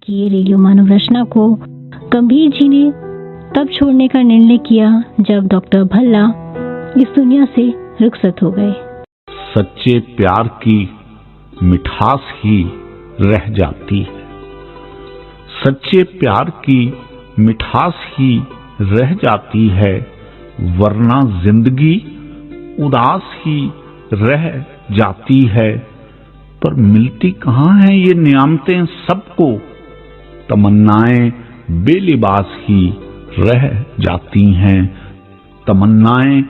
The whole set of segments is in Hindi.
कि रेडियो मानव रचना को गंभीर जी ने तब छोड़ने का निर्णय किया जब डॉक्टर भल्ला इस दुनिया से रुखसत हो गए। सच्चे प्यार की मिठास ही रह जाती है, सच्चे प्यार की मिठास ही रह जाती है, वरना जिंदगी उदास ही रह जाती है। पर मिलती कहाँ है ये नियामतें सबको, तमन्नाएं बेलिबास ही रह जाती हैं, तमन्नाएं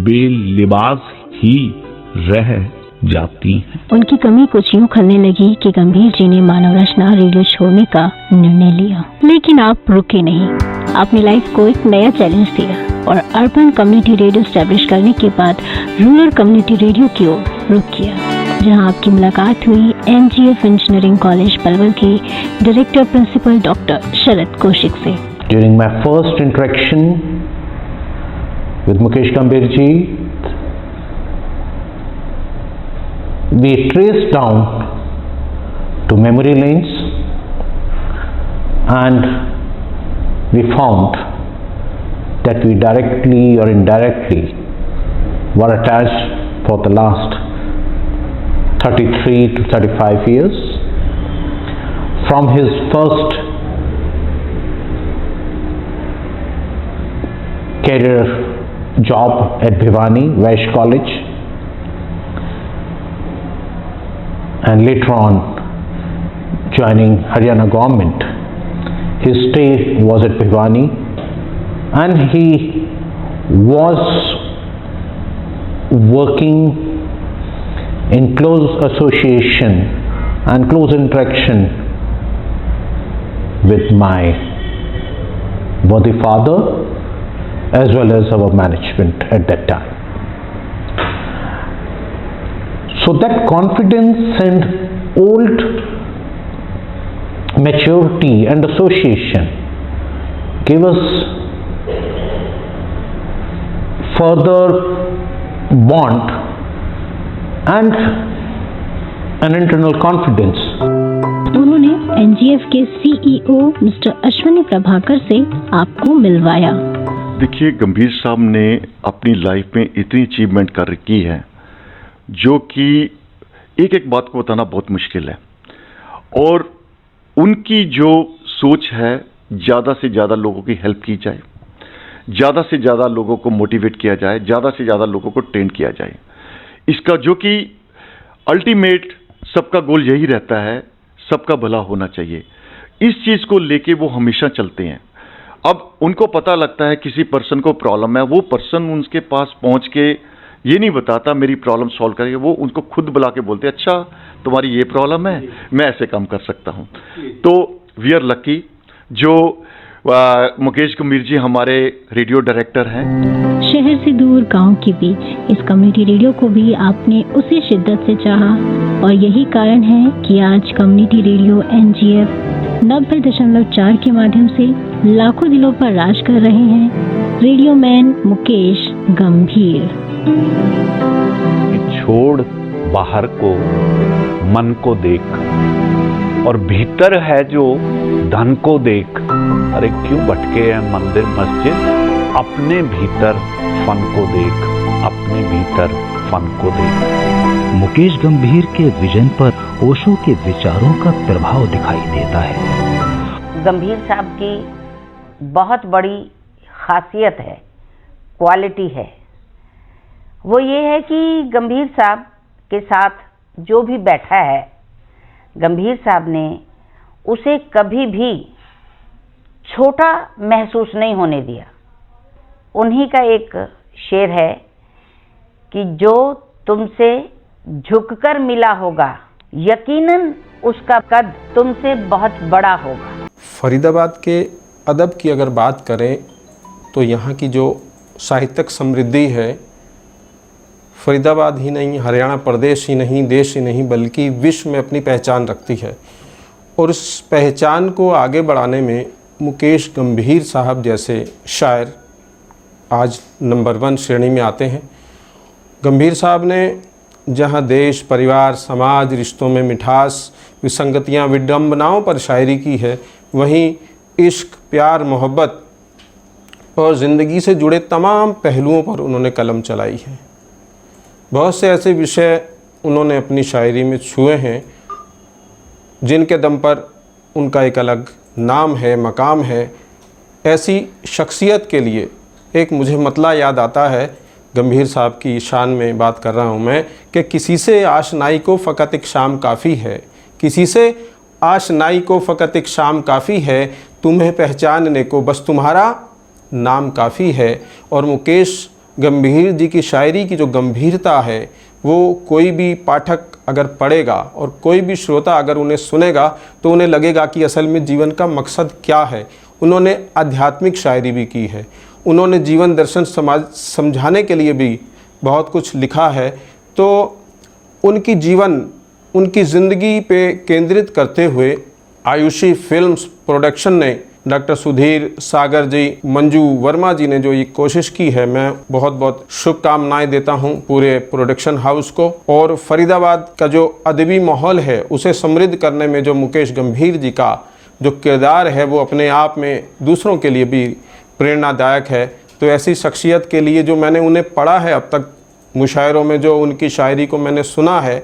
बेलिबास ही रह जाती हैं। उनकी कमी कुछ यूं खलने लगी कि गंभीर जी ने मानव रचना रेडियो छोड़ने का निर्णय लिया। लेकिन आप रुके नहीं, आपने लाइफ को एक नया चैलेंज दिया और अर्बन कम्युनिटी रेडियो स्टैब्लिश करने के बाद रूरल कम्युनिटी रेडियो की ओर रुख किया, जहां आपकी मुलाकात हुई NGF इंजीनियरिंग कॉलेज पलवल के डायरेक्टर प्रिंसिपल डॉक्टर शरद कौशिक से। During my first interaction with Mukesh Gambhir ji, we traced down to memory lanes and we found that we directly or indirectly were attached for the last 33 to 35 years. From his first career job at Bhiwani Vaishya College, and later on joining Haryana government. His stay was at Bhiwani and he was working in close association and close interaction with my worthy father as well as our management at that time. So that confidence and old maturity and association gave us further bond and an internal confidence. उन्होंने NGF के CEO मिस्टर अश्विनी प्रभाकर से आपको मिलवाया। देखिए, गंभीर साहब ने अपनी लाइफ में इतनी अचीवमेंट कर रखी है जो कि एक एक बात को बताना बहुत मुश्किल है, और उनकी जो सोच है ज़्यादा से ज़्यादा लोगों की हेल्प की जाए, ज़्यादा से ज़्यादा लोगों को मोटिवेट किया जाए, ज़्यादा से ज़्यादा लोगों को ट्रेन किया जाए। इसका जो कि अल्टीमेट सबका गोल यही रहता है, सबका भला होना चाहिए। इस चीज़ को लेके वो हमेशा चलते हैं। अब उनको पता लगता है किसी पर्सन को प्रॉब्लम है, वो पर्सन उनके पास पहुंच के ये नहीं बताता मेरी प्रॉब्लम सॉल्व करेंगे, वो उनको खुद बुला के बोलते हैं अच्छा तुम्हारी ये प्रॉब्लम है, मैं ऐसे काम कर सकता हूं। तो वी आर लकी जो मुकेश गंभीर जी हमारे रेडियो डायरेक्टर हैं। शहर से दूर गांव के बीच इस कम्युनिटी रेडियो को भी आपने उसी शिद्दत से चाहा, और यही कारण है कि आज कम्युनिटी रेडियो NGF 90.4 के माध्यम से लाखों दिलों पर राज कर रहे हैं रेडियो मैन मुकेश गंभीर। छोड़ बाहर को, मन को देख, और भीतर है जो धन को देख। अरे क्यों भटके हैं मंदिर मस्जिद, अपने भीतर फन को देख, अपने भीतर फन को देख। मुकेश गंभीर के विजन पर ओशो के विचारों का प्रभाव दिखाई देता है। गंभीर साहब की बहुत बड़ी खासियत है, क्वालिटी है, वो ये है कि गंभीर साहब के साथ जो भी बैठा है, गंभीर साहब ने उसे कभी भी छोटा महसूस नहीं होने दिया। उन्हीं का एक शेर है कि जो तुमसे झुककर मिला होगा, यकीनन उसका कद तुमसे बहुत बड़ा होगा। फरीदाबाद के अदब की अगर बात करें तो यहाँ की जो साहित्यिक समृद्धि है, फरीदाबाद ही नहीं, हरियाणा प्रदेश ही नहीं, देश ही नहीं, बल्कि विश्व में अपनी पहचान रखती है। और उस पहचान को आगे बढ़ाने में मुकेश गंभीर साहब जैसे शायर आज नंबर 1 श्रेणी में आते हैं। गंभीर साहब ने जहाँ देश, परिवार, समाज, रिश्तों में मिठास, विसंगतियाँ, विडंबनाओं पर शायरी की है, वहीं इश्क, प्यार, मोहब्बत और ज़िंदगी से जुड़े तमाम पहलुओं पर उन्होंने कलम चलाई है। बहुत से ऐसे विषय उन्होंने अपनी शायरी में छुए हैं जिनके दम पर उनका एक अलग नाम है, मकाम है। ऐसी शख्सियत के लिए एक मुझे मतला याद आता है, गंभीर साहब की शान में बात कर रहा हूँ मैं, कि किसी से आशनाई को फ़कत एक शाम काफ़ी है, किसी से आशनाई को फ़कत एक शाम काफ़ी है, तुम्हें पहचानने को बस तुम्हारा नाम काफ़ी है। और मुकेश गंभीर जी की शायरी की जो गंभीरता है वो कोई भी पाठक अगर पढ़ेगा और कोई भी श्रोता अगर उन्हें सुनेगा तो उन्हें लगेगा कि असल में जीवन का मकसद क्या है। उन्होंने आध्यात्मिक शायरी भी की है, उन्होंने जीवन दर्शन समाज समझाने के लिए भी बहुत कुछ लिखा है। तो उनकी जीवन, उनकी ज़िंदगी पे केंद्रित करते हुए आयुषी फिल्म्स प्रोडक्शन ने डॉक्टर सुधीर सागर जी, मंजू वर्मा जी ने जो ये कोशिश की है, मैं बहुत बहुत शुभकामनाएं देता हूं पूरे प्रोडक्शन हाउस को। और फरीदाबाद का जो अदबी माहौल है उसे समृद्ध करने में जो मुकेश गंभीर जी का जो किरदार है वो अपने आप में दूसरों के लिए भी प्रेरणादायक है। तो ऐसी शख्सियत के लिए जो मैंने उन्हें पढ़ा है, अब तक मुशायरों में जो उनकी शायरी को मैंने सुना है,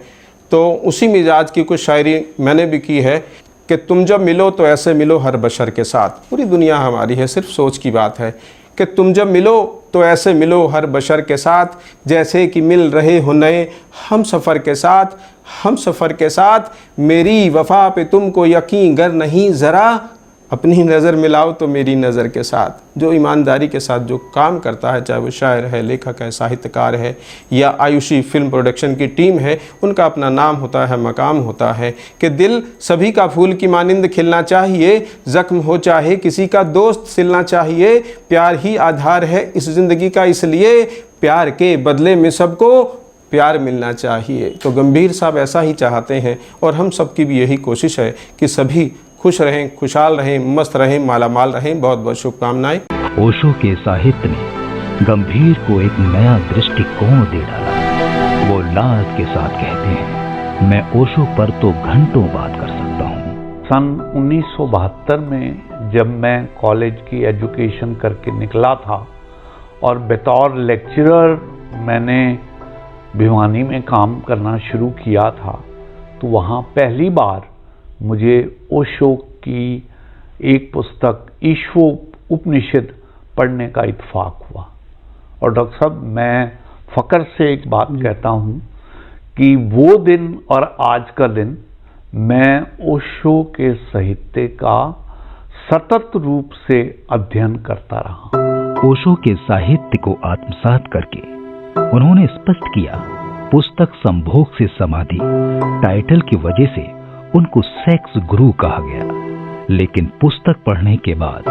तो उसी मिजाज की कुछ शायरी मैंने भी की है कि तुम जब मिलो तो ऐसे मिलो हर बशर के साथ। पूरी दुनिया हमारी है, सिर्फ सोच की बात है कि तुम जब मिलो तो ऐसे मिलो हर बशर के साथ, जैसे कि मिल रहे हो नए हम सफ़र के साथ, हम सफ़र के साथ। मेरी वफ़ा पे तुमको यकीन गर नहीं ज़रा, अपनी नज़र मिलाओ तो मेरी नज़र के साथ। जो ईमानदारी के साथ जो काम करता है, चाहे वो शायर है, लेखक है, साहित्यकार है या आयुषी फिल्म प्रोडक्शन की टीम है, उनका अपना नाम होता है, मकाम होता है कि दिल सभी का फूल की मानिंद खिलना चाहिए, ज़ख्म हो चाहे किसी का दोस्त सिलना चाहिए। प्यार ही आधार है इस ज़िंदगी का, इसलिए प्यार के बदले में सबको प्यार मिलना चाहिए। तो गंभीर साहब ऐसा ही चाहते हैं और हम सब की भी यही कोशिश है कि सभी खुश रहें, खुशहाल रहें, मस्त रहें, मालामाल रहें। बहुत बहुत शुभकामनाएं। ओशो के साहित्य ने गंभीर को एक नया दृष्टिकोण दे डाला। वो लाज के साथ कहते हैं, मैं ओशो पर तो घंटों बात कर सकता हूँ। सन 1972 में जब मैं कॉलेज की एजुकेशन करके निकला था और बतौर लेक्चरर मैंने भिवानी में काम करना शुरू किया था, तो वहाँ पहली बार मुझे ओशो की एक पुस्तक ईश्व उपनिषद पढ़ने का इत्फाक हुआ। और डॉक्टर साहब, मैं फ़ख्र से एक बात कहता हूँ कि वो दिन और आज का दिन मैं ओशो के साहित्य का सतत रूप से अध्ययन करता रहा। ओशो के साहित्य को आत्मसात करके उन्होंने स्पष्ट किया, पुस्तक संभोग से समाधि टाइटल की वजह से उनको सेक्स गुरु कहा गया, लेकिन पुस्तक पढ़ने के बाद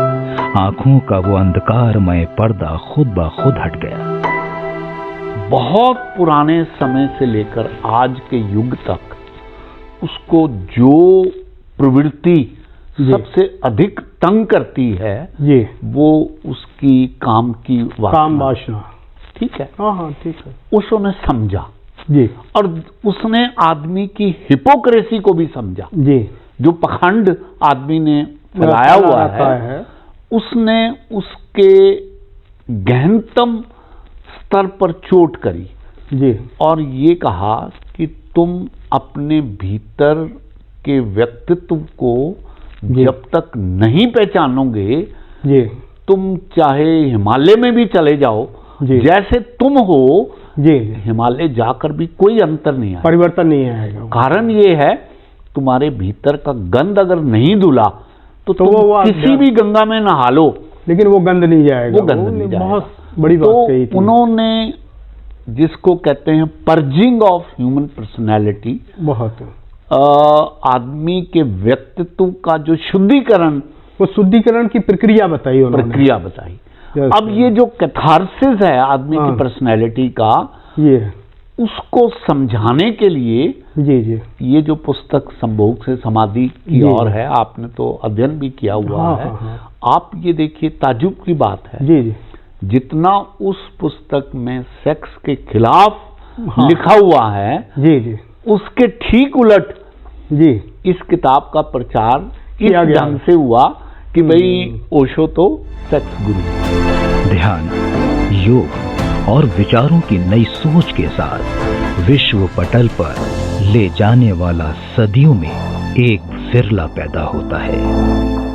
आंखों का वो अंधकारमय पर्दा खुद ब खुद हट गया। बहुत पुराने समय से लेकर आज के युग तक उसको जो प्रवृत्ति सबसे अधिक तंग करती है वो उसकी काम की वासना। ठीक है, हाँ ठीक है। ओशो ने समझा जी, और उसने आदमी की हिपोक्रेसी को भी समझा जी, जो पखंड आदमी ने फैलाया हुआ है, उसने उसके गहनतम स्तर पर चोट करी जी, और ये कहा कि तुम अपने भीतर के व्यक्तित्व को जब तक नहीं पहचानोगे जी, तुम चाहे हिमालय में भी चले जाओ, जैसे तुम हो जी, हिमालय जाकर भी कोई अंतर नहीं आएगा, परिवर्तन नहीं आएगा। कारण ये है, तुम्हारे भीतर का गंध अगर नहीं धुला तो तुम वो किसी भी गंगा में नहा लो, लेकिन वो गंध नहीं जाएगा, वो गंध नहीं जाएगा। बहुत बड़ी बात कही थी। उन्होंने जिसको कहते हैं पर्जिंग ऑफ ह्यूमन पर्सनैलिटी, बहुत आदमी के व्यक्तित्व का जो शुद्धिकरण, वो शुद्धिकरण की प्रक्रिया बताई उन्होंने, अब ये जो कैथारसिस है आदमी की पर्सनैलिटी का, ये उसको समझाने के लिए जी ये जो पुस्तक संभोग से समाधि की ओर है, आपने तो अध्ययन भी किया हुआ है। आप ये देखिए, ताजुब की बात है जी, जितना उस पुस्तक में सेक्स के खिलाफ हाँ, लिखा हुआ है जी जी, उसके ठीक उलट जी इस किताब का प्रचार इस ढंग से हुआ कि भाई ओशो तो सेक्स गुरु। ध्यान, योग और विचारों की नई सोच के साथ विश्व पटल पर ले जाने वाला सदियों में एक विरला पैदा होता है।